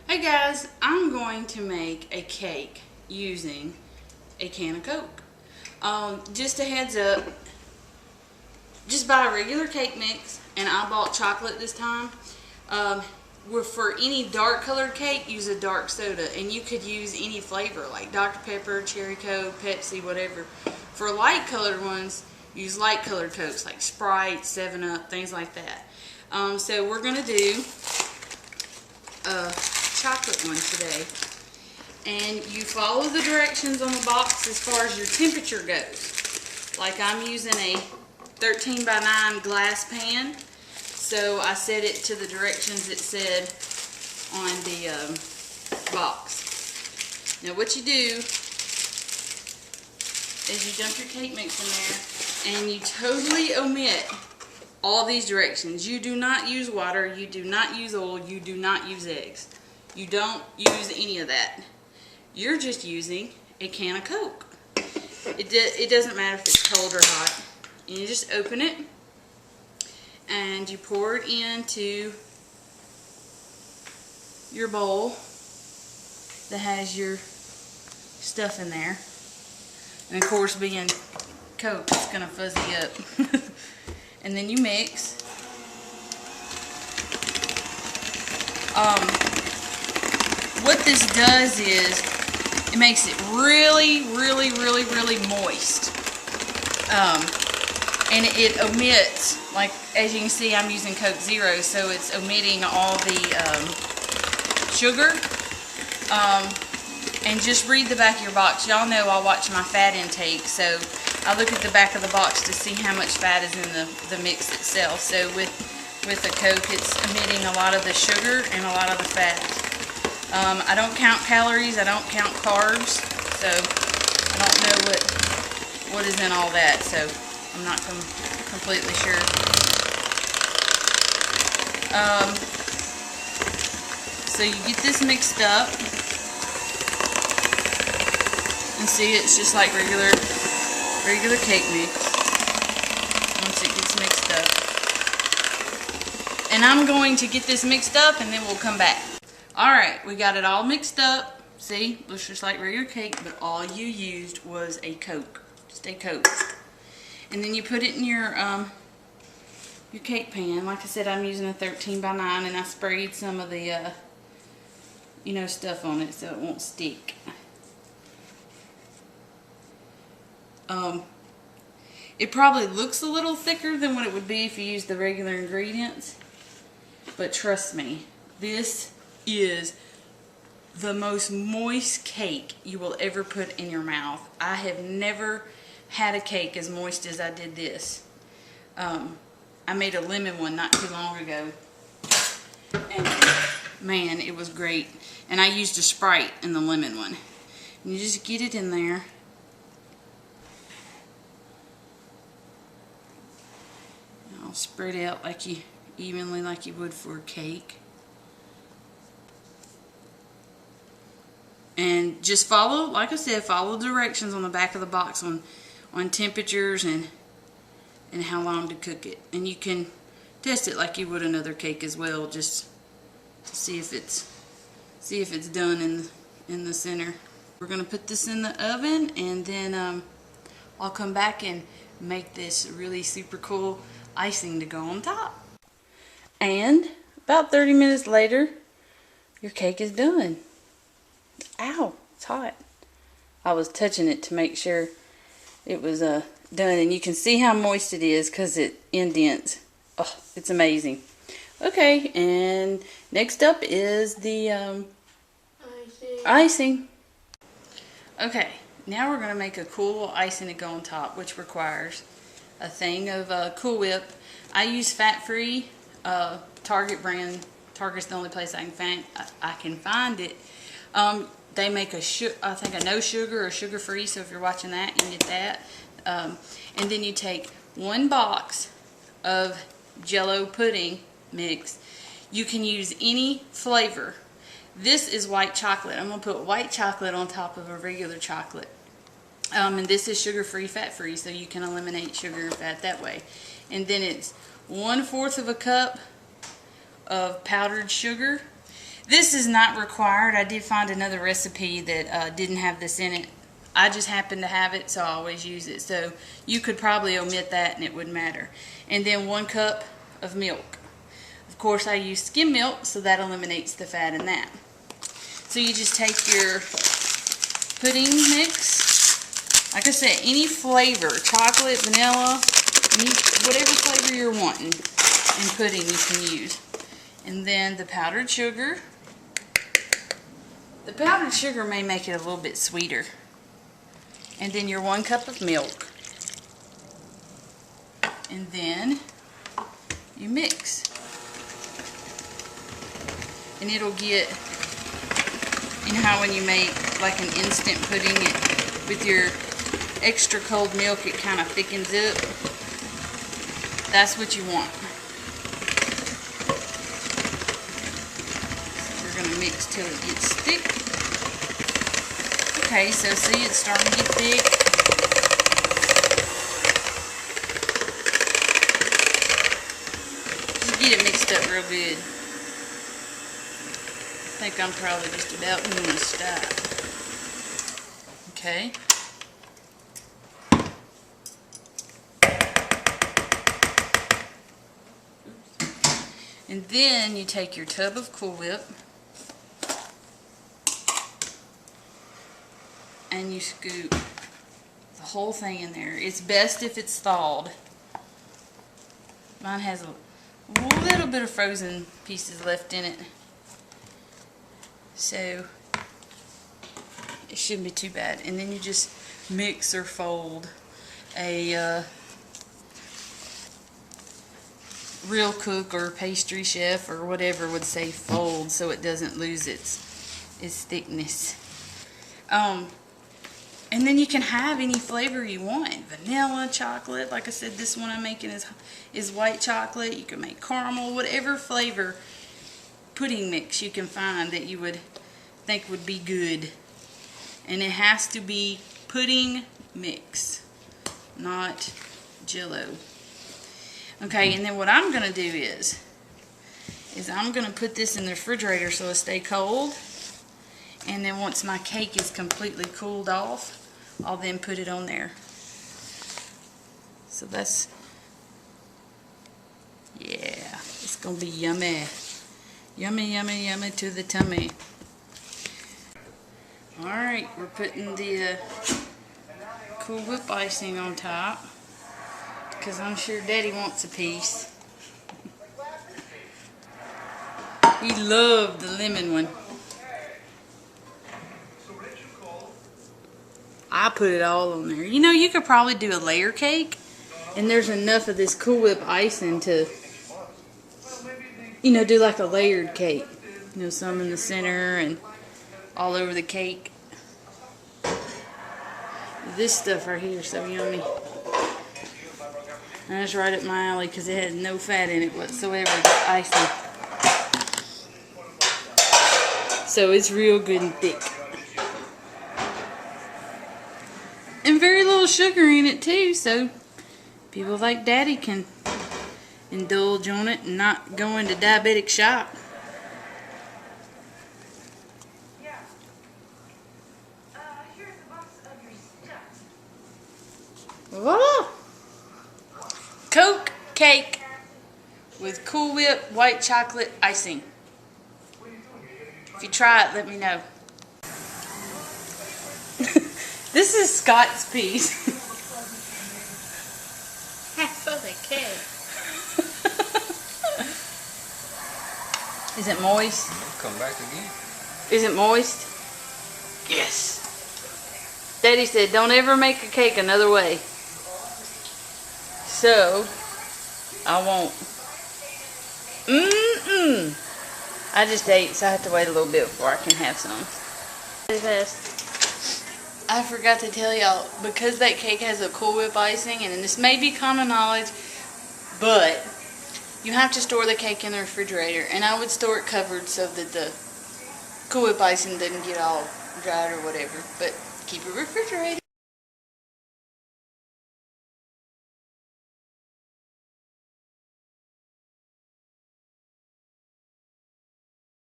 Hey guys, I'm going to make a cake using a can of Coke. Just a heads up, just buy a regular cake mix, and I bought chocolate this time. For any dark colored cake, use a dark soda, and you could use any flavor like Dr. Pepper, Cherry Coke, Pepsi, whatever. For light colored ones, use light colored Cokes like Sprite, 7-Up, things like that. So we're going to do a chocolate one today, and you follow the directions on the box as far as your temperature goes. Like I'm using a 13 by 9 glass pan, so I set it to the directions it said on the box. Now what you do is you dump your cake mix in there and you totally omit all these directions. You do not use water, you do not use oil, you do not use eggs. You don't use any of that. You're just using a can of Coke. It doesn't matter if it's cold or hot. And you just open it and you pour it into your bowl that has your stuff in there. And of course, being Coke, it's going to fuzzy up. And then you mix. What this does is it makes it really moist. And it omits, like as you can see, I'm using Coke Zero, so it's omitting all the sugar. And just read the back of your box. Y'all know I watch my fat intake, so I look at the back of the box to see how much fat is in the mix itself. So with the Coke, it's omitting a lot of the sugar and a lot of the fat. I don't count calories, I don't count carbs, so I don't know what is in all that, so I'm not completely sure. So you get this mixed up, and see, it's just like regular cake mix once it gets mixed up. And I'm going to get this mixed up and then we'll come back. Alright, we got it all mixed up. See, looks just like regular cake, but all you used was a Coke. Just a Coke. And then you put it in your cake pan. Like I said, I'm using a 13 by 9, and I sprayed some of the stuff on it so it won't stick. It probably looks a little thicker than what it would be if you used the regular ingredients, but trust me, this is the most moist cake you will ever put in your mouth. I have never had a cake as moist as I did this. I made a lemon one not too long ago, and man, it was great. And I used a Sprite in the lemon one. And you just get it in there. I'll spread it out evenly like you would for a cake. And just follow, like I said, follow the directions on the back of the box on temperatures and how long to cook it. And you can test it like you would another cake as well, just to see if it's done in the center. We're gonna put this in the oven, and then I'll come back and make this really super cool icing to go on top. And about 30 minutes later, your cake is done. Ow, it's hot. I was touching it to make sure it was done, and you can see how moist it is because it indents. Oh, it's amazing. Okay, and next up is the icing. Okay, now we're going to make a cool icing to go on top, which requires a thing of Cool Whip. I use fat-free Target brand. Target's the only place I can find it. They make I think a no sugar or sugar-free, so if you're watching that, you can get that. And then you take 1 box of Jello pudding mix. You can use any flavor. This is white chocolate. I'm going to put white chocolate on top of a regular chocolate. And this is sugar-free, fat-free, so you can eliminate sugar and fat that way. And then it's 1/4 of a cup of powdered sugar. This is not required. I did find another recipe that didn't have this in it. I just happen to have it, so I always use it. So you could probably omit that and it wouldn't matter. And then 1 cup of milk. Of course, I use skim milk, so that eliminates the fat in that. So you just take your pudding mix. Like I said, any flavor, chocolate, vanilla, whatever flavor you're wanting in pudding you can use. And then the powdered sugar. The powdered sugar may make it a little bit sweeter. And then your 1 cup of milk. And then you mix. And it'll get, you know how when you make like an instant pudding, with your extra cold milk it kind of thickens up? That's what you want. So we're going to mix till it gets thick. Okay, so see, it's starting to get thick. Just get it mixed up real good. I think I'm probably just about going to stop. Okay. And then you take your tub of Cool Whip and you scoop the whole thing in there. It's best if it's thawed. Mine has a little bit of frozen pieces left in it, so it shouldn't be too bad. And then you just mix or fold. A real cook or pastry chef or whatever would say fold, so it doesn't lose its thickness. And then you can have any flavor you want. Vanilla, chocolate. Like I said, this one I'm making is white chocolate. You can make caramel, whatever flavor pudding mix you can find that you would think would be good. And it has to be pudding mix, not Jell-O. Okay, and then what I'm going to do is I'm going to put this in the refrigerator so it'll stay cold. And then once my cake is completely cooled off, I'll then put it on there. So that's, yeah, it's going to be yummy. Yummy, yummy, yummy to the tummy. Alright, we're putting the Cool Whip icing on top, because I'm sure Daddy wants a piece. He loved the lemon one. I put it all on there. You know, you could probably do a layer cake, and there's enough of this Cool Whip icing to, you know, do like a layered cake. You know, some in the center and all over the cake. This stuff right here is so yummy. And that's right up my alley because it has no fat in it whatsoever, just icing. So it's real good and thick. And very little sugar in it too, so people like Daddy can indulge on it and not go into diabetic shock. Voila! Coke cake with Cool Whip white chocolate icing. If you try it, let me know. This is Scott's piece. Half of the cake. Is it moist? Come back again. Is it moist? Yes. Daddy said, don't ever make a cake another way. So, I won't. I just ate, so I have to wait a little bit before I can have some. I forgot to tell y'all, because that cake has a Cool Whip icing, and this may be common knowledge, but you have to store the cake in the refrigerator, and I would store it covered so that the Cool Whip icing doesn't get all dried or whatever, but keep it refrigerated.